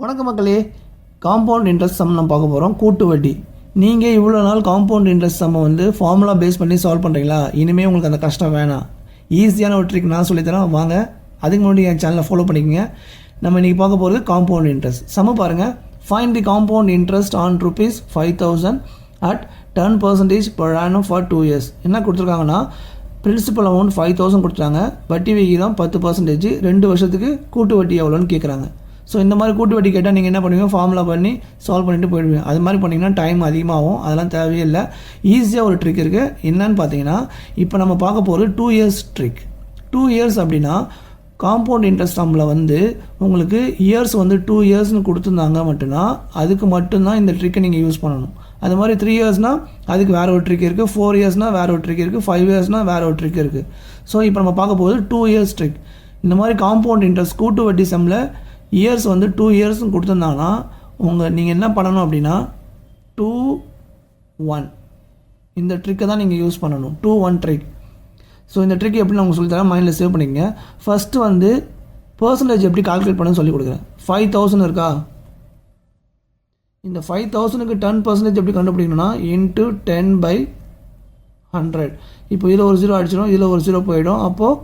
வணக்கம் மக்களே, compound interest some நம்ம பார்க்க போகிறோம். கூட்டு வட்டி. நீங்கள் இவ்வளோ நாள் காம்பவுண்ட் இன்ட்ரெஸ்ட் சம்மை ஃபார்முலா பேஸ் பண்ணி சால்வ் பண்ணுறீங்களா? இனிமேல் உங்களுக்கு அந்த கஷ்டம் வேணாம். ஈஸியான ஒரு ட்ரிக் நான் சொல்லித்தரேன், வாங்க. அதுக்கு முன்னாடி என் சேனலை ஃபாலோ பண்ணிக்கோங்க. நம்ம இன்றைக்கி பார்க்க போகிறது காம்பவுண்ட் இன்ட்ரெஸ்ட் சம்ம பாருங்கள். Find the compound interest on ₹5,000 at 10% per annum for 2 years. என்ன கொடுத்துருக்காங்கன்னா, பிரின்சிபல் அமௌண்ட் 5,000 கொடுத்துட்டாங்க, வட்டி விகிதம் 10%, 2 வருஷத்துக்கு கூட்டு வட்டி எவ்வளோன்னு கேட்குறாங்க. ஸோ இந்த மாதிரி கூட்டு வட்டி கேட்டால் நீங்கள் என்ன பண்ணுவீங்க, ஃபார்முலா பண்ணி சால்வ் பண்ணிட்டு போயிடுவீங்க. அது மாதிரி பண்ணிங்கன்னா டைம் அதிகமாகும், அதெல்லாம் தேவையே இல்லை. ஈஸியாக ஒரு ட்ரிக் இருக்குது. என்னன்னு பார்த்தீங்கன்னா, இப்போ நம்ம பார்க்க போகிறது 2 years ட்ரிக். 2 years அப்படின்னா காம்பவுண்ட் இன்ட்ரெஸ்ட் சம்மில் உங்களுக்கு இயர்ஸ் 2 yearsனு கொடுத்துருந்தாங்க மட்டும்தான், அதுக்கு மட்டும்தான் இந்த ட்ரிக்கை நீங்கள் யூஸ் பண்ணணும். அது மாதிரி 3 yearsனால் அதுக்கு வேறு ஒரு ட்ரிக் இருக்குது, 4 yearsனால் வேறு ஒரு ட்ரிக் இருக்குது, 5 yearsனால் வேறு ஒரு ட்ரிக் இருக்குது. ஸோ இப்போ நம்ம பார்க்க போகிறது 2 years ட்ரிக். இந்த மாதிரி காம்பவுண்ட் இன்ட்ரெஸ்ட் கூட்டு வட்டி சம்மில் இயர்ஸ் 2 yearsனு கொடுத்துருந்தாங்கன்னா நீங்கள் என்ன பண்ணணும் அப்படின்னா 2-1 இந்த ட்ரிக்கை தான் நீங்கள் யூஸ் பண்ணணும். 2-1 ட்ரிக். ஸோ இந்த ட்ரிக் எப்படி நான் உங்களுக்கு சொல்லித்தரேன், மைண்டில் சேவ் பண்ணிக்கங்க. ஃபஸ்ட்டு பர்சன்டேஜ் எப்படி கால்குலேட் பண்ணணும்னு சொல்லி கொடுக்குறேன். 5,000 இருக்கா, இந்த 5,000க்கு 10% எப்படி கண்டுபிடிக்கணும்னா இன்ட்டு 10/100. இப்போ இதில் ஒரு 0 அடிச்சிடும், இதில் ஒரு 0 போயிடும், அப்போது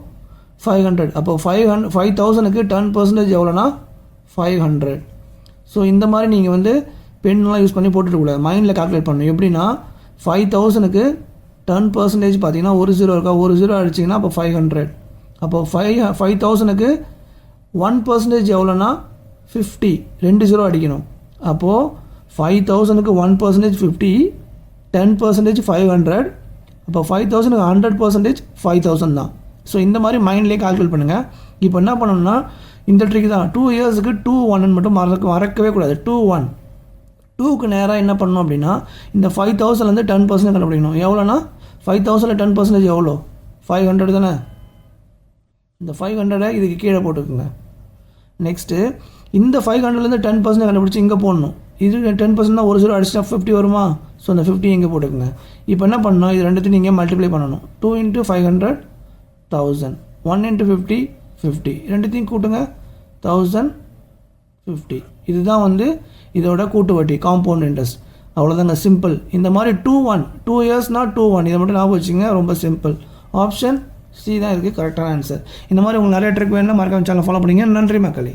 500. அப்போ 5,000க்கு 10% எவ்வளோனா 500. ஸோ இந்த மாதிரி நீங்கள் பெண்ணெலாம் யூஸ் பண்ணி போட்டுக்கூடாது, மைண்டில் கால்குலேட் பண்ணணும். எப்படின்னா 5,000க்கு 10% பார்த்தீங்கன்னா ஒரு 0 இருக்கா, ஒரு 0 அடிச்சிங்கன்னா அப்போ 500. அப்போ 5,000க்கு 1% எவ்வளோனா 50, 2 0 அடிக்கணும். அப்போது 5,000க்கு 1% 50, 10% 500. அப்போ 5,000க்கு 100% 5,000 தான். ஸோ இந்த மாதிரி மைண்ட்லேயே கால்குலேட் பண்ணுங்கள். இப்போ என்ன பண்ணணும்னா இந்த ட்ரிக் தான். 2 yearsக்கு 2-1 மட்டும் மறக்கவே கூடாது. 2-1 2க்கு நேராக என்ன பண்ணணும் அப்படின்னா இந்த 5,000லேருந்து 10% கண்டுபிடிக்கணும். எவ்வளோனா 5,000ல் 10% எவ்வளோ, 500 தானே. இந்த 500 இதுக்கு கீழே போட்டுக்குங்க. நெக்ஸ்ட்டு இந்த 500லேருந்து 10% கண்டுபிடிச்சி இங்கே போடணும். இது 10% தான், ஒரு 0 அடிச்சிட்டா 50 வருமா. ஸோ அந்த 50 இங்கே போட்டுக்குங்க. இப்போ என்ன பண்ணணும், இது ரெண்டுத்தையும் நீங்கள் மல்டிப்ளை பண்ணணும். 2 × 500 1000, 1 × 50 50, ரெண்டுத்தையும் கூட்டுங்க 1050. இதுதான் இதோட கூட்டு வட்டி காம்பவுண்ட் இன்ட்ரெஸ்ட். அவ்வளோதாங்க, சிம்பிள். இந்த மாதிரி 2-1 2 yearsனால் 2-1 இதை மட்டும் ஞாபகம் வச்சுங்க, ரொம்ப சிம்பிள். ஆப்ஷன் சி தான் இருக்குது கரெக்டான ஆன்சர். இந்த மாதிரி உங்களுக்கு நிறைய ட்ரிக் வேணும்னா மறக்காம சேனலை ஃபாலோ பண்ணிங்க. நன்றி மக்களே.